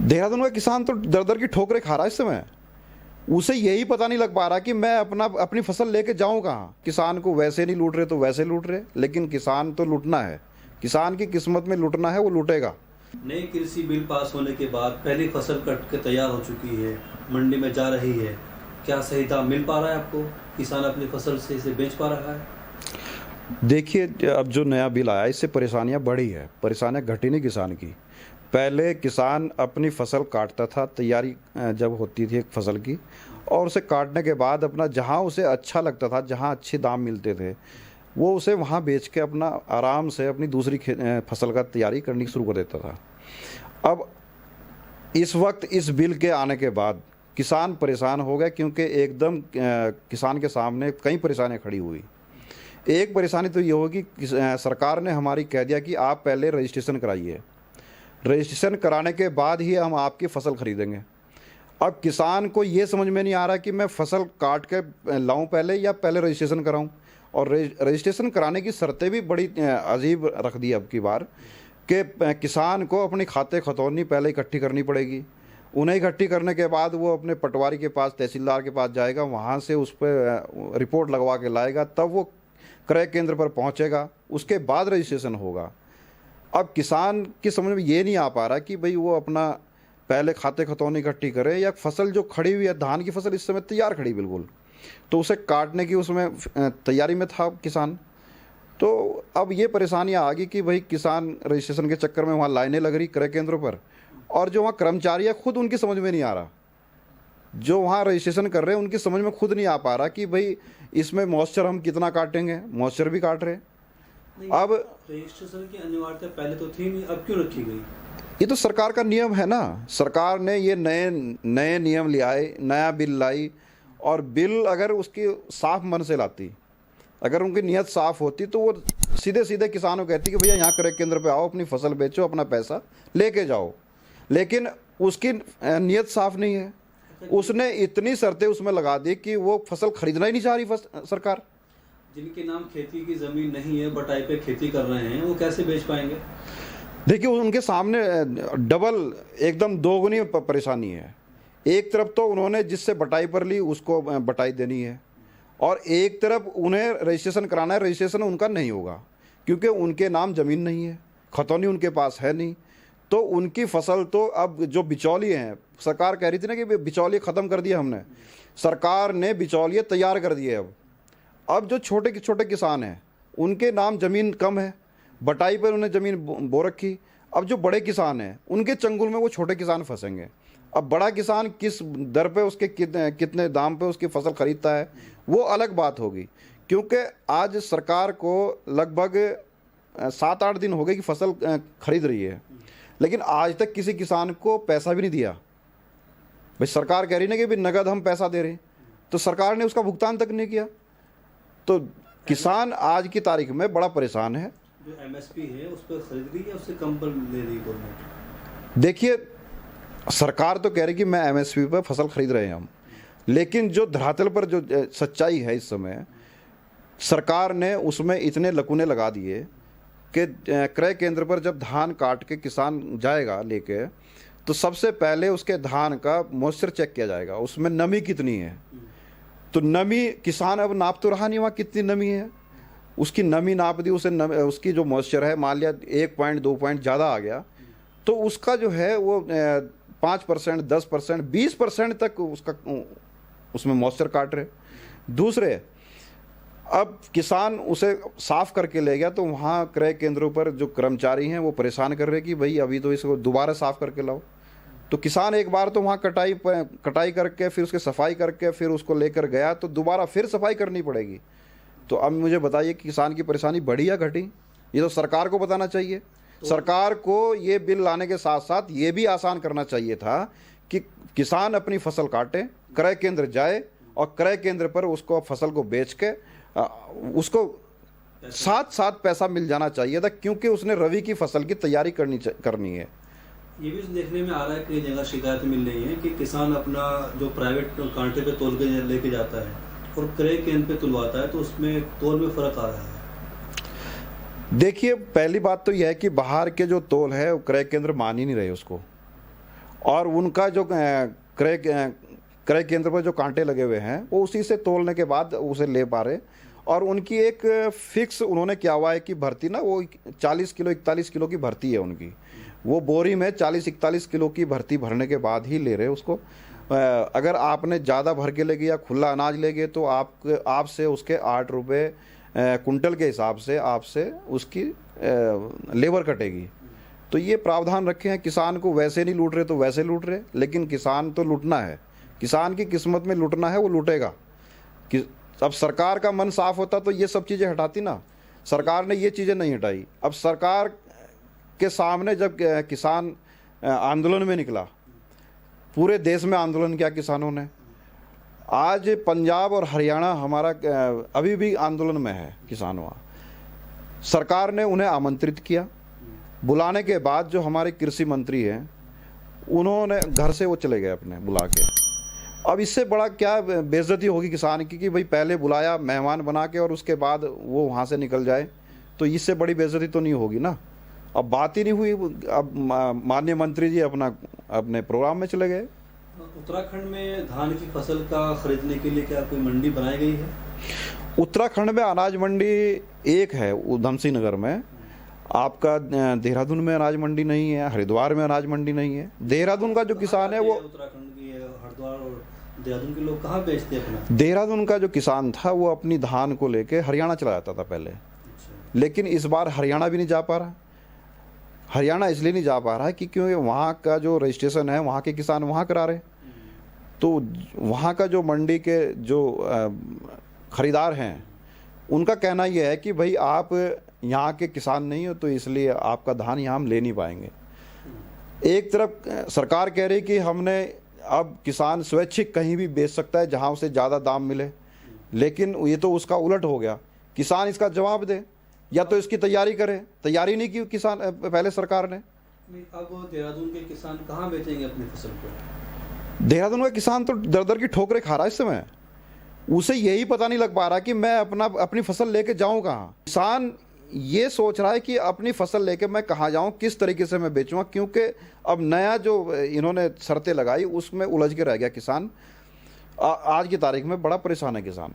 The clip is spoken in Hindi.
देहरादून का किसान तो दर दर की ठोकरें खा रहा है इस समय। उसे यही पता नहीं लग पा रहा कि मैं अपनी फसल लेके जाऊं कहाँ। किसान को वैसे नहीं लूट रहे तो वैसे लूट रहे, लेकिन किसान तो लूटना है, किसान की किस्मत में लूटना है, वो लूटेगा। नए कृषि बिल पास होने के बाद पहली फसल कट के तैयार हो चुकी है, मंडी में जा रही है। क्या सही दाम मिल पा रहा है आपको? किसान अपनी फसल से इसे बेच पा रहा है? देखिए, अब जो नया बिल आया इससे परेशानियां बढ़ी है, परेशानियां घटी नहीं किसान की। पहले किसान अपनी फसल काटता था, तैयारी जब होती थी एक फसल की, और उसे काटने के बाद अपना जहां उसे अच्छा लगता था, जहां अच्छे दाम मिलते थे, वो उसे वहां बेच के अपना आराम से अपनी दूसरी फसल का तैयारी करनी शुरू कर देता था। अब इस वक्त इस बिल के आने के बाद किसान परेशान हो गए, क्योंकि एकदम किसान के सामने कई परेशानियां खड़ी हुई। एक परेशानी तो ये होगी कि सरकार ने हमारी कह दिया कि आप पहले रजिस्ट्रेशन कराइए, रजिस्ट्रेशन कराने के बाद ही हम आपकी फसल खरीदेंगे। अब किसान को ये समझ में नहीं आ रहा कि मैं फसल काट के लाऊं पहले या पहले रजिस्ट्रेशन कराऊं। और रजिस्ट्रेशन कराने की शर्तें भी बड़ी अजीब रख दी अब की बार, कि किसान को अपनी खाते खतौनी पहले इकट्ठी करनी पड़ेगी। उन्हें इकट्ठी करने के बाद वो अपने पटवारी के पास, तहसीलदार के पास जाएगा, वहाँ से उस पर रिपोर्ट लगवा के लाएगा, तब वो क्रय केंद्र पर पहुँचेगा, उसके बाद रजिस्ट्रेशन होगा। अब किसान की समझ में ये नहीं आ पा रहा कि भाई वो अपना पहले खाते खतौनी इकट्ठी करे, या फसल जो खड़ी हुई है, धान की फसल इस समय तैयार खड़ी बिल्कुल, तो उसे काटने की उसमें तैयारी में था किसान। तो अब ये परेशानियाँ आ गई कि भाई किसान रजिस्ट्रेशन के चक्कर में वहाँ लाइनें लग रही क्रय केंद्रों पर, और जो वहाँ कर्मचारी है खुद उनकी समझ में नहीं आ रहा, जो वहाँ रजिस्ट्रेशन कर रहे हैं उनकी समझ में खुद नहीं आ पा रहा कि भाई इसमें मॉइस्चर हम कितना काटेंगे, मॉइस्चर भी काट रहे हैं। अब रजिस्ट्रेशन की अनिवार्यता पहले तो थी नहीं, अब क्यों रखी गई? ये तो सरकार का नियम है ना, सरकार ने ये नए नियम ले आए, नया बिल लाई। और बिल अगर उसकी साफ मन से लाती, अगर उनकी नीयत साफ होती, तो वो सीधे सीधे किसानों को कहती कि भैया यहाँ क्रय केंद्र पे आओ, अपनी फसल बेचो, अपना पैसा लेके जाओ। लेकिन उसकी नीयत साफ नहीं है। उसने इतनी शर्तें उसमें लगा दी कि वो फसल खरीदना ही नहीं चाह रही सरकार। जिनके नाम खेती की जमीन नहीं है, बटाई पे खेती कर रहे हैं, वो कैसे बेच पाएंगे? देखिए, उनके सामने डबल, एकदम दोगुनी परेशानी है। एक तरफ तो उन्होंने जिससे बटाई पर ली उसको बटाई देनी है, और एक तरफ उन्हें रजिस्ट्रेशन कराना है, रजिस्ट्रेशन उनका नहीं होगा क्योंकि उनके नाम ज़मीन नहीं है, खतौनी उनके पास है नहीं। तो उनकी फसल तो अब जो बिचौलिए हैं, सरकार कह रही थी ना कि बिचौलिए ख़त्म कर दिए हमने, सरकार ने बिचौलिए तैयार कर दिए। अब जो छोटे छोटे किसान हैं उनके नाम ज़मीन कम है, बटाई पर उन्हें ज़मीन बो रखी। अब जो बड़े किसान हैं उनके चंगुल में वो छोटे किसान फंसेंगे। अब बड़ा किसान किस दर पे, उसके कितने दाम पे उसकी फसल खरीदता है, वो अलग बात होगी। क्योंकि आज सरकार को लगभग 7-8 दिन हो गए कि फसल खरीद रही है, लेकिन आज तक किसी किसान को पैसा भी नहीं दिया। भाई सरकार कह रही ना कि भाई नगद हम पैसा दे रहे हैं, तो सरकार ने उसका भुगतान तक नहीं किया। तो किसान आज की तारीख में बड़ा परेशान है। जो एमएसपी है उस पर खरीद रही है, उससे कम पर ले रही है गवर्नमेंट? देखिए, सरकार तो कह रही कि मैं एमएसपी पर फसल खरीद रहे हैं हम, लेकिन जो धरातल पर जो सच्चाई है इस समय, सरकार ने उसमें इतने लकुने लगा दिए कि क्रय केंद्र पर जब धान काट के किसान जाएगा लेके, तो सबसे पहले उसके धान का मॉइस्चर चेक किया जाएगा, उसमें नमी कितनी है। तो नमी किसान अब नाप तो रहा नहीं वहाँ कितनी नमी है, उसकी नमी नाप दी, उसे उसकी जो मॉइस्चर है मान लिया 1 पॉइंट 2 पॉइंट ज़्यादा आ गया, तो उसका जो है वो 5%, 10%, 20% तक उसमें मॉइस्चर काट रहे। दूसरे, अब किसान उसे साफ करके ले गया, तो वहाँ क्रय केंद्रों पर जो कर्मचारी हैं वो परेशान कर रहे कि भाई अभी तो इसको दोबारा साफ करके लाओ। तो किसान एक बार तो वहाँ कटाई करके, फिर उसकी सफाई करके, फिर उसको लेकर गया, तो दोबारा फिर सफाई करनी पड़ेगी। तो अब मुझे बताइए कि किसान की परेशानी बढ़ी या घटी? ये तो सरकार को बताना चाहिए। सरकार को ये बिल लाने के साथ साथ ये भी आसान करना चाहिए था कि किसान अपनी फसल काटे, क्रय केंद्र जाए, और क्रय केंद्र पर उसको फसल को बेच के उसको साथ साथ पैसा मिल जाना चाहिए था, क्योंकि उसने रबी की फसल की तैयारी करनी है। ये भी देखने में आ रहा है कि जगह शिकायत मिल रही है कि किसान अपना जो प्राइवेट कांटे पे तोल के लेके जाता है और क्रय केंद्र पे तुलवाता है, तो उसमें तोल में फर्क आ रहा है। देखिए, पहली बात तो यह है कि बाहर के जो तोल है वो क्रय केंद्र मान ही नहीं रहे उसको, और उनका जो क्रय केंद्र पर जो कांटे लगे हुए हैं वो उसी से तोलने के बाद उसे ले पा रहे। और उनकी एक फिक्स उन्होंने क्या हुआ है कि भर्ती ना वो 40 किलो 41 किलो की भर्ती है उनकी, वो बोरी में 40-41 किलो की भर्ती भरने के बाद ही ले रहे उसको। अगर आपने ज़्यादा भर के ले गए या खुला अनाज ले गए तो आपसे उसके 8 रुपये कुंटल के हिसाब से आपसे उसकी लेबर कटेगी। तो ये प्रावधान रखे हैं, किसान को वैसे नहीं लूट रहे तो वैसे लूट रहे, लेकिन किसान तो लूटना है, किसान की किस्मत में लूटना है, वो लूटेगा। कि अब सरकार का मन साफ होता तो ये सब चीज़ें हटाती ना, सरकार ने ये चीज़ें नहीं हटाई। अब सरकार के सामने जब किसान आंदोलन में निकला, पूरे देश में आंदोलन किया किसानों ने, आज पंजाब और हरियाणा हमारा अभी भी आंदोलन में है किसान वहाँ। सरकार ने उन्हें आमंत्रित किया, बुलाने के बाद जो हमारे कृषि मंत्री हैं उन्होंने घर से वो चले गए अपने बुला के। अब इससे बड़ा क्या बेइज्जती होगी किसान की कि भाई पहले बुलाया मेहमान बना के और उसके बाद वो वहाँ से निकल जाए, तो इससे बड़ी बेइज्जती तो नहीं होगी ना। अब बात ही नहीं हुई, अब माननीय मंत्री जी अपने प्रोग्राम में चले गए। उत्तराखंड में धान की फसल का खरीदने के लिए क्या कोई मंडी बनाई गई है? उत्तराखंड में अनाज मंडी एक है उधमसिंह नगर में, आपका देहरादून में अनाज मंडी नहीं है, हरिद्वार में अनाज मंडी नहीं है। देहरादून का जो किसान है वो उत्तराखंड की हरिद्वार और देहरादून के लोग कहाँ बेचते हैं अपना? देहरादून का जो किसान था वो अपनी धान को लेके हरियाणा चला जाता था पहले, लेकिन इस बार हरियाणा भी नहीं जा पा रहा। हरियाणा इसलिए नहीं जा पा रहा है कि क्योंकि वहाँ का जो रजिस्ट्रेशन है वहाँ के किसान वहाँ करा रहे, तो वहाँ का जो मंडी के जो खरीदार हैं उनका कहना यह है कि भाई आप यहाँ के किसान नहीं हो तो इसलिए आपका धान यहाँ हम ले नहीं पाएंगे। एक तरफ सरकार कह रही कि हमने अब किसान स्वैच्छिक कहीं भी बेच सकता है जहाँ उसे ज़्यादा दाम मिले, लेकिन ये तो उसका उलट हो गया। किसान इसका जवाब दे या तो इसकी तैयारी करे, तैयारी नहीं की किसान पहले सरकार ने। अब देहरादून के किसान कहाँ बेचेंगे अपनी फसल को? देहरादून का किसान तो दर दर की ठोकरें खा रहा है इस समय, उसे यही पता नहीं लग पा रहा कि मैं अपनी फसल लेके जाऊं कहाँ। किसान ये सोच रहा है कि अपनी फसल लेके मैं कहाँ जाऊं, किस तरीके से मैं बेचूंगा, क्योंकि अब नया जो इन्होंने शर्तें लगाई उसमें उलझ के रह गया किसान। आज की तारीख में बड़ा परेशान है किसान।